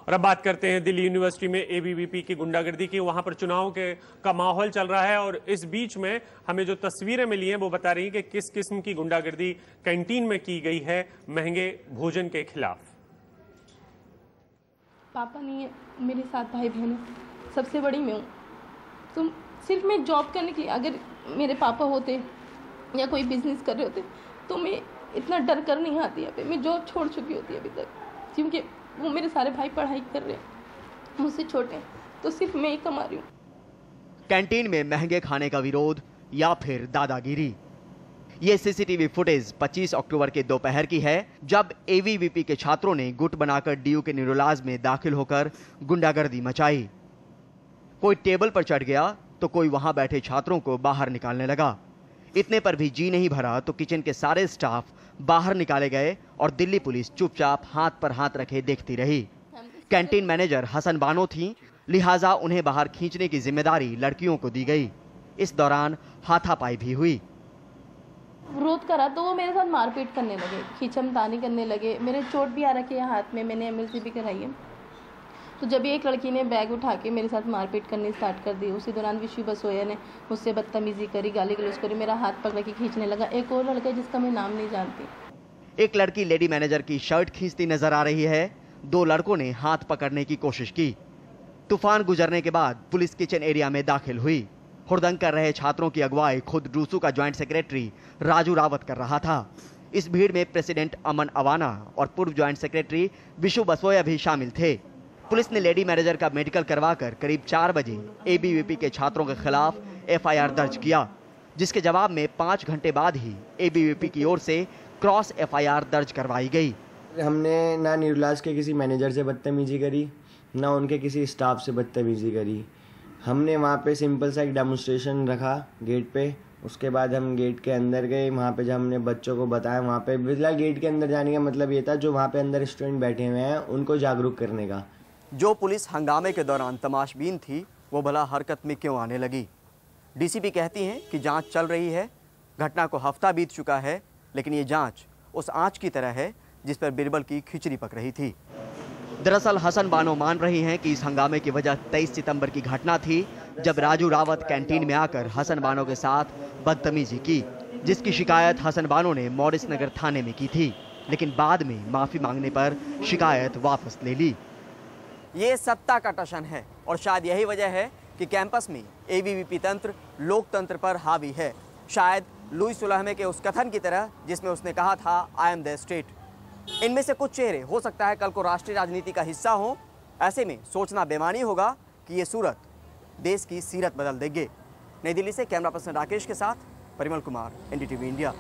और अब बात करते हैं दिल्ली यूनिवर्सिटी में एबीवीपी की गुंडागर्दी की। वहां पर चुनाव का माहौल चल रहा है और इस बीच में हमें जो तस्वीरें मिली हैं वो बता रही हैं कि किस किस्म की गुंडागर्दी कैंटीन में की गई है महंगे भोजन के खिलाफ। पापा नहीं है, मेरे 7 भाई बहन हैं, सबसे बड़ी मैं हूँ। तो सिर्फ मैं जॉब करने के लिए, अगर मेरे पापा होते या कोई बिजनेस कर रहे होते तो मैं इतना डर कर नहीं आती यहाँ पे। मैं जॉब छोड़ चुकी होती अभी तक, क्योंकि वो मेरे सारे भाई पढ़ाई कर रहे हैं, मुझसे छोटे हैं, तो सिर्फ मैं ही कमा रही हूँ। कैंटीन में महंगे खाने का विरोध या फिर दादागिरी। ये सीसीटीवी फुटेज 25 अक्टूबर के दोपहर की है, जब एबीवीपी के छात्रों ने गुट बनाकर डीयू के निरोलाज में दाखिल होकर गुंडागर्दी मचाई। कोई टेबल पर चढ़ गया तो कोई वहां बैठे छात्रों को बाहर निकालने लगा। इतने पर भी जी नहीं भरा तो किचन के सारे स्टाफ बाहर निकाले गए और दिल्ली पुलिस चुपचाप हाथ पर हाथ रखे देखती रही। कैंटीन मैनेजर हसन बानो थी, लिहाजा उन्हें बाहर खींचने की जिम्मेदारी लड़कियों को दी गई। इस दौरान हाथापाई भी हुई। विरोध करा तो वो मेरे साथ मारपीट करने लगे, खींचमतानी करने लगे। मेरे चोट भी आ रखी है हाथ में, मैंने एमएलसी भी कराई है। तो जब एक लड़की ने बैग उठा के मेरे साथ मारपीट करनी स्टार्ट कर दी, उसी दौरान विशु बसोया ने मुझसे बदतमीजी करी, गाली गलौज करी, मेरा हाथ पकड़ के खींचने लगा। एक और लड़का जिसका मैं नाम नहीं जानती। एक लड़की लेडी मैनेजर की शर्ट खींचती नजर आ रही है। 2 लड़कों ने हाथ पकड़ने की कोशिश की। तूफान गुजरने के बाद पुलिस किचन एरिया में दाखिल हुई। हुड़दंग कर रहे छात्रों की अगुवाई खुद रूसू का ज्वाइंट सेक्रेटरी राजू रावत कर रहा था। इस भीड़ में प्रेसिडेंट अमन अवाना और पूर्व ज्वाइंट सेक्रेटरी विशु बसोया भी शामिल थे। पुलिस ने लेडी मैनेजर का मेडिकल करवाकर करीब 4 बजे एबीवीपी के छात्रों के खिलाफ एफआईआर दर्ज किया, जिसके जवाब में 5 घंटे बाद ही एबीवीपी की ओर से क्रॉस एफआईआर दर्ज करवाई गई। हमने ना निरोलाज के किसी मैनेजर से बदतमीजी करी, ना उनके किसी स्टाफ से बदतमीजी करी। हमने वहाँ पे सिंपल सा एक डेमोन्स्ट्रेशन रखा गेट पे। उसके बाद हम गेट के अंदर गए। वहाँ पे जब हमने बच्चों को बताया, वहाँ पे फिलहाल गेट के अंदर जाने का मतलब ये था जो वहाँ पे अंदर स्टूडेंट बैठे हुए हैं उनको जागरूक करने का। जो पुलिस हंगामे के दौरान तमाशबीन थी वो भला हरकत में क्यों आने लगी? डीसीपी कहती हैं कि जांच चल रही है। घटना को हफ्ता बीत चुका है, लेकिन ये जांच उस आंच की तरह है जिस पर बिरबल की खिचड़ी पक रही थी। दरअसल हसन बानो मान रही हैं कि इस हंगामे की वजह 23 सितंबर की घटना थी, जब राजू रावत कैंटीन में आकर हसन बानो के साथ बदतमीजी की, जिसकी शिकायत हसन बानो ने मॉरिस नगर थाने में की थी, लेकिन बाद में माफी मांगने पर शिकायत वापस ले ली। ये सत्ता का टशन है और शायद यही वजह है कि कैंपस में एबीवीपी तंत्र लोकतंत्र पर हावी है। शायद लुई सुलहमे के उस कथन की तरह जिसमें उसने कहा था, आई एम द स्टेट। इनमें से कुछ चेहरे हो सकता है कल को राष्ट्रीय राजनीति का हिस्सा हो। ऐसे में सोचना बेमानी होगा कि ये सूरत देश की सीरत बदल देंगे। नई दिल्ली से कैमरा पर्सन राकेश के साथ परिमल कुमार, एनडीटीवी इंडिया।